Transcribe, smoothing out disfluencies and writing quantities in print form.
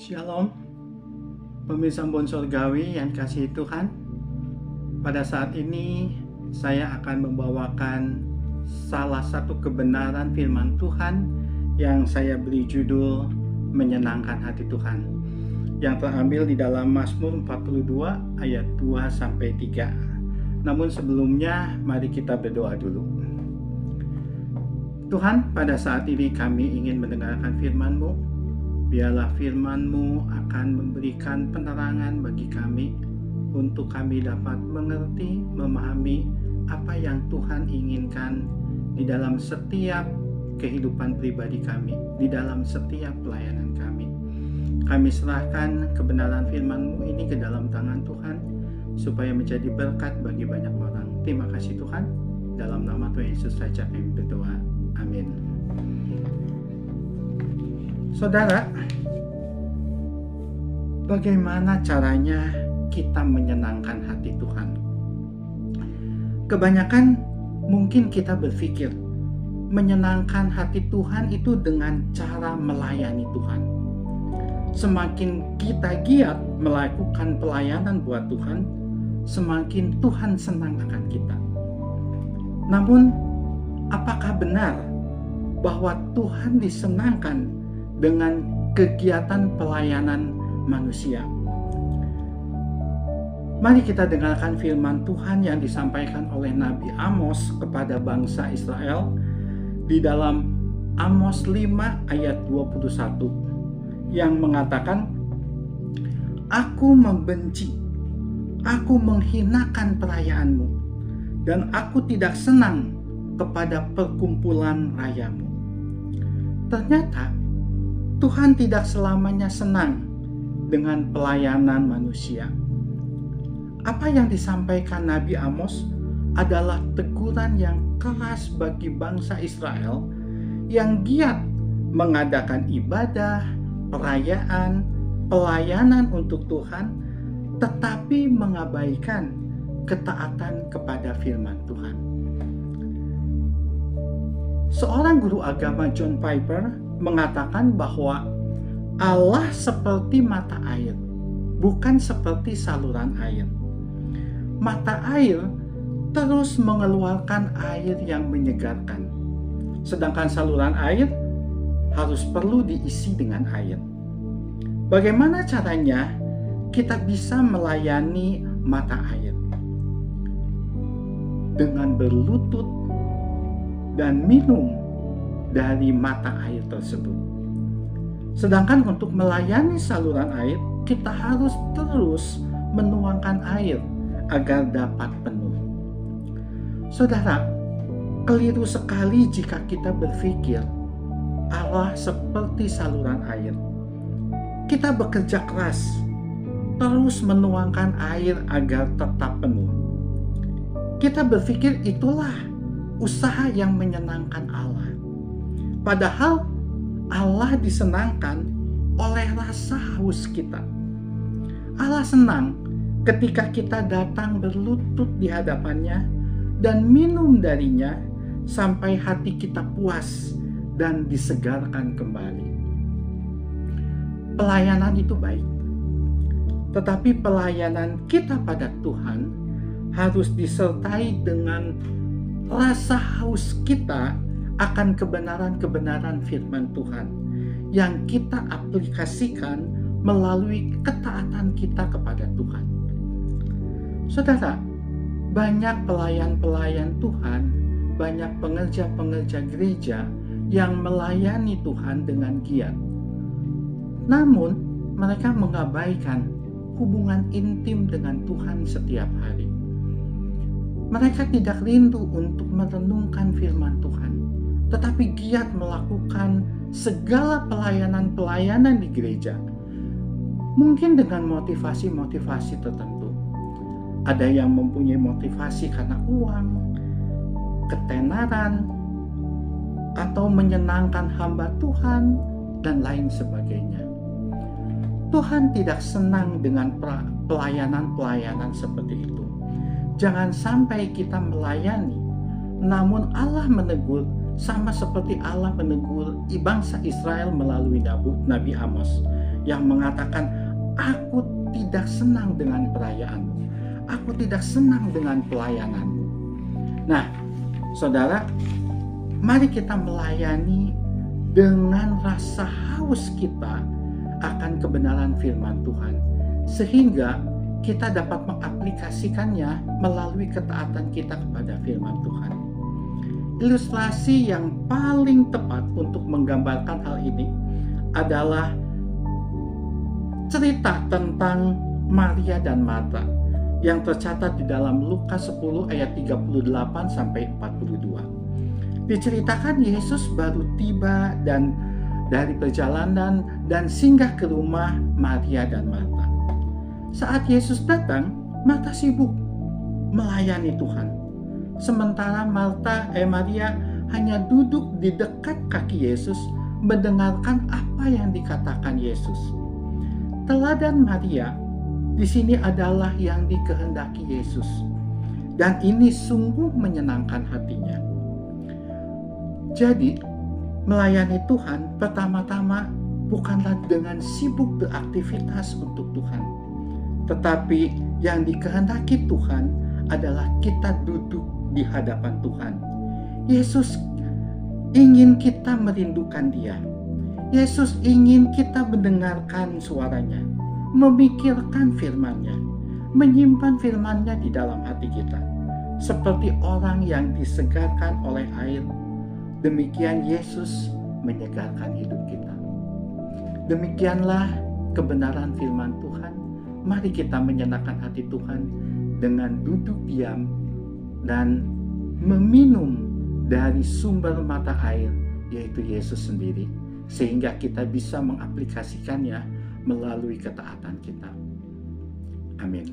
Shalom, pemirsa Bon Surgawi yang kasih Tuhan. Pada saat ini saya akan membawakan salah satu kebenaran firman Tuhan yang saya beri judul Menyenangkan Hati Tuhan, yang terambil di dalam Mazmur 42 ayat 2-3. Namun sebelumnya mari kita berdoa dulu. Tuhan, pada saat ini kami ingin mendengarkan firman-Mu. Biarlah firman-Mu akan memberikan penerangan bagi kami untuk kami dapat mengerti, memahami apa yang Tuhan inginkan di dalam setiap kehidupan pribadi kami, di dalam setiap pelayanan kami. Kami serahkan kebenaran firman-Mu ini ke dalam tangan Tuhan supaya menjadi berkat bagi banyak orang. Terima kasih Tuhan. Dalam nama Tuhan Yesus saja kami berdoa. Amin. Saudara, bagaimana caranya kita menyenangkan hati Tuhan? Kebanyakan mungkin kita berpikir menyenangkan hati Tuhan itu dengan cara melayani Tuhan. Semakin kita giat melakukan pelayanan buat Tuhan, semakin Tuhan senang akan kita. Namun, apakah benar bahwa Tuhan disenangkan dengan kegiatan pelayanan manusia? Mari kita dengarkan firman Tuhan yang disampaikan oleh Nabi Amos kepada bangsa Israel di dalam Amos 5 ayat 21 yang mengatakan, "Aku membenci, aku menghinakan perayaanmu, dan aku tidak senang kepada perkumpulan rayamu." Ternyata Tuhan tidak selamanya senang dengan pelayanan manusia. Apa yang disampaikan Nabi Amos adalah teguran yang keras bagi bangsa Israel yang giat mengadakan ibadah, perayaan, pelayanan untuk Tuhan, tetapi mengabaikan ketaatan kepada firman Tuhan. Seorang guru agama, John Piper, mengatakan bahwa Allah seperti mata air, bukan seperti saluran air. Mata air terus mengeluarkan air yang menyegarkan, sedangkan saluran air harus perlu diisi dengan air. Bagaimana caranya kita bisa melayani mata air? Dengan berlutut dan minum dari mata air tersebut. Sedangkan untuk melayani saluran air, kita harus terus menuangkan air agar dapat penuh. Saudara, keliru sekali jika kita berpikir Allah seperti saluran air. Kita bekerja keras, terus menuangkan air agar tetap penuh. Kita berpikir itulah usaha yang menyenangkan Allah. Padahal Allah disenangkan oleh rasa haus kita. Allah senang ketika kita datang berlutut di hadapannya dan minum darinya sampai hati kita puas dan disegarkan kembali. Pelayanan itu baik, tetapi pelayanan kita pada Tuhan harus disertai dengan rasa haus kita akan kebenaran-kebenaran firman Tuhan yang kita aplikasikan melalui ketaatan kita kepada Tuhan. Saudara, banyak pelayan-pelayan Tuhan, banyak pengerja-pengerja gereja yang melayani Tuhan dengan giat. Namun, mereka mengabaikan hubungan intim dengan Tuhan setiap hari. Mereka tidak rindu untuk merenungkan firman Tuhan, tetapi giat melakukan segala pelayanan-pelayanan di gereja. Mungkin dengan motivasi-motivasi tertentu. Ada yang mempunyai motivasi karena uang, ketenaran, atau menyenangkan hamba Tuhan, dan lain sebagainya. Tuhan tidak senang dengan pelayanan-pelayanan seperti itu. Jangan sampai kita melayani, namun Allah menegur sama seperti Allah menegur bangsa Israel melalui Nabi Amos yang mengatakan, "Aku tidak senang dengan perayaanmu. Aku tidak senang dengan pelayananmu." Nah, saudara, mari kita melayani dengan rasa haus kita akan kebenaran firman Tuhan, sehingga kita dapat mengaplikasikannya melalui ketaatan kita kepada firman Tuhan. Ilustrasi yang paling tepat untuk menggambarkan hal ini adalah cerita tentang Maria dan Marta yang tercatat di dalam Lukas 10 ayat 38 sampai 42. Diceritakan Yesus baru tiba dari perjalanan dan singgah ke rumah Maria dan Marta. Saat Yesus datang, Marta sibuk melayani Tuhan. Sementara Maria hanya duduk di dekat kaki Yesus mendengarkan apa yang dikatakan Yesus. Teladan Maria di sini adalah yang dikehendaki Yesus, dan ini sungguh menyenangkan hatinya. Jadi, melayani Tuhan pertama-tama bukanlah dengan sibuk beraktivitas untuk Tuhan, tetapi yang dikehendaki Tuhan adalah kita duduk di hadapan Tuhan. Yesus ingin kita merindukan Dia. Yesus ingin kita mendengarkan suaranya, memikirkan firman-Nya, menyimpan firman-Nya di dalam hati kita. Seperti orang yang disegarkan oleh air, demikian Yesus menyegarkan hidup kita. Demikianlah kebenaran firman Tuhan. Mari kita menyenangkan hati Tuhan dengan duduk diam dan meminum dari sumber mata air, yaitu Yesus sendiri, sehingga kita bisa mengaplikasikannya melalui ketaatan kita. Amin.